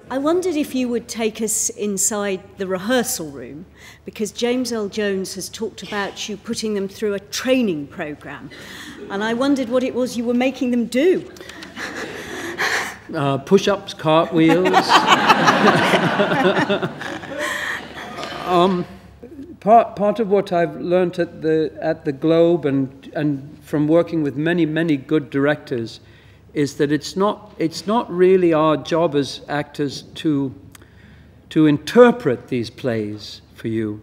I wondered if you would take us inside the rehearsal room, because James L. Jones has talked about you putting them through a training programme, and I wondered what it was you were making them do. Push-ups, cartwheels. Part of what I've learnt at the Globe and from working with many good directors is that it's not really our job as actors to interpret these plays for you.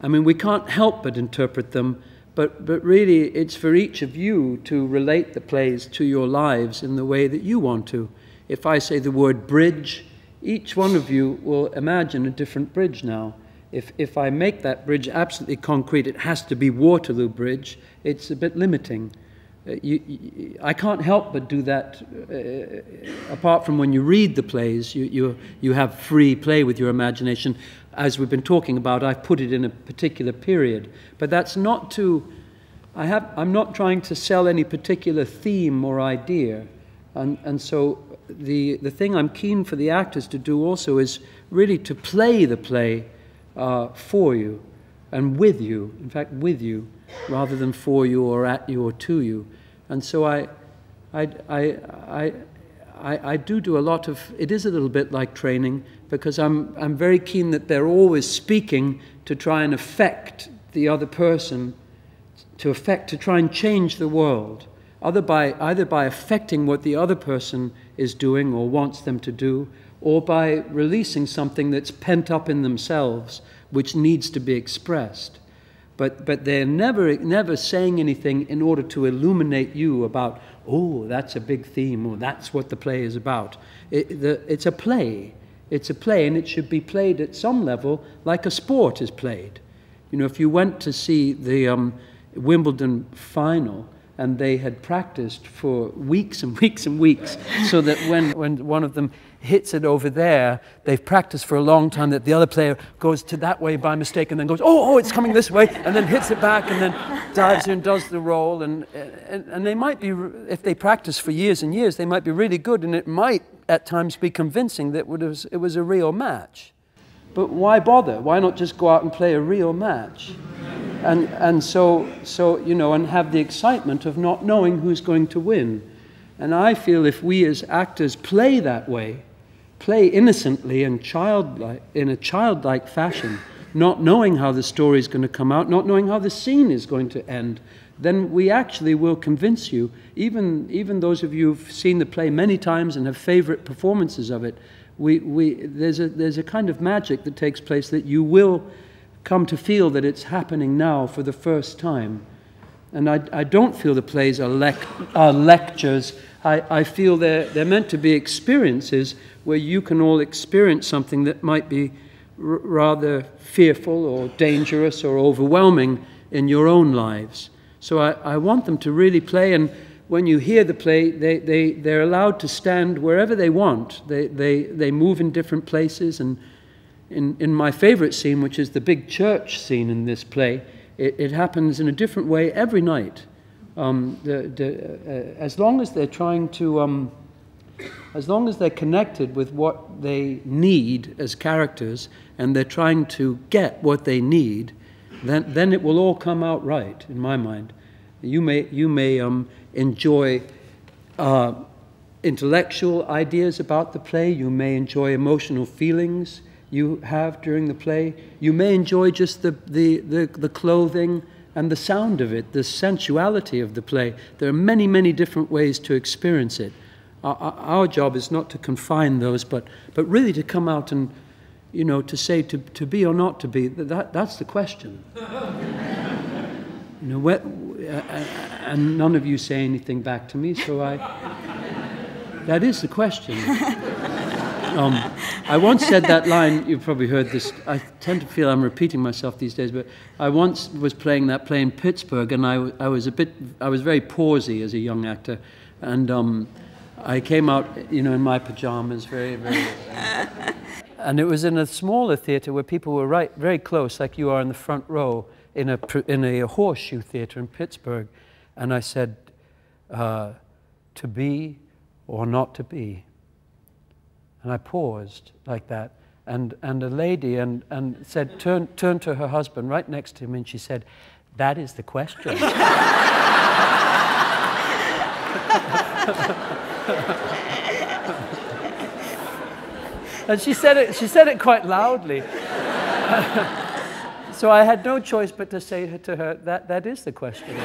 I mean, we can't help but interpret them, but really it's for each of you to relate the plays to your lives in the way that you want to. If I say the word bridge, each one of you will imagine a different bridge now. If I make that bridge absolutely concrete, it has to be Waterloo Bridge, it's a bit limiting. I can't help but do that. Apart from when you read the plays, you have free play with your imagination. As we've been talking about, I've put it in a particular period. But that's not to... I'm not trying to sell any particular theme or idea. And so the thing I'm keen for the actors to do also is really to play the play for you and with you, in fact with you, rather than for you or at you or to you. And so I do a lot of, it is a little bit like training, because I'm very keen that they're always speaking to try and affect the other person, to try and change the world, either by affecting what the other person is doing or wants them to do, or by releasing something that's pent up in themselves, which needs to be expressed. But they're never saying anything in order to illuminate you about, oh, that's a big theme, or that's what the play is about. It's a play. It's a play, and it should be played at some level like a sport is played. You know, if you went to see the Wimbledon final, and they had practiced for weeks and weeks and weeks, so that when one of them hits it over there, they've practiced for a long time, that the other player goes to that way by mistake and then goes, oh, it's coming this way, and then hits it back and then dives in and does the roll. And they might be, if they practice for years and years, they might be really good, and it might at times be convincing that it was a real match. But why bother? Why not just go out and play a real match? And so you know, and have the excitement of not knowing who's going to win. And I feel if we as actors play that way, play innocently and childlike, in a childlike fashion, not knowing how the story is going to come out, not knowing how the scene is going to end, then we actually will convince you, even those of you who've seen the play many times and have favorite performances of it, there's a kind of magic that takes place that you will come to feel that it's happening now for the first time. And I don't feel the plays are lectures. I feel they're meant to be experiences where you can all experience something that might be rather fearful or dangerous or overwhelming in your own lives. So I want them to really play, and when you hear the play, they're allowed to stand wherever they want. They move in different places, and in my favorite scene, which is the big church scene in this play, it happens in a different way every night. As long as they're trying to, as long as they're connected with what they need as characters, and they're trying to get what they need, then it will all come out right, in my mind. You may enjoy intellectual ideas about the play. You may enjoy emotional feelings you have during the play. You may enjoy just the clothing and the sound of it, the sensuality of the play. There are many different ways to experience it. Our job is not to confine those, but really to come out and, you know, to say to be or not to be. That's the question. You know, and none of you say anything back to me, so that is the question. I once said that line, you've probably heard this, I tend to feel I'm repeating myself these days, but I once was playing that play in Pittsburgh, and I was very pawsy as a young actor, and I came out, you know, in my pajamas, very and it was in a smaller theatre where people were very close, like you are in the front row, in a horseshoe theatre in Pittsburgh, and I said, to be or not to be. And I paused like that. And a lady and said, turned to her husband right next to him, and she said, "That is the question." And she said it quite loudly. So I had no choice but to say to her, that is the question.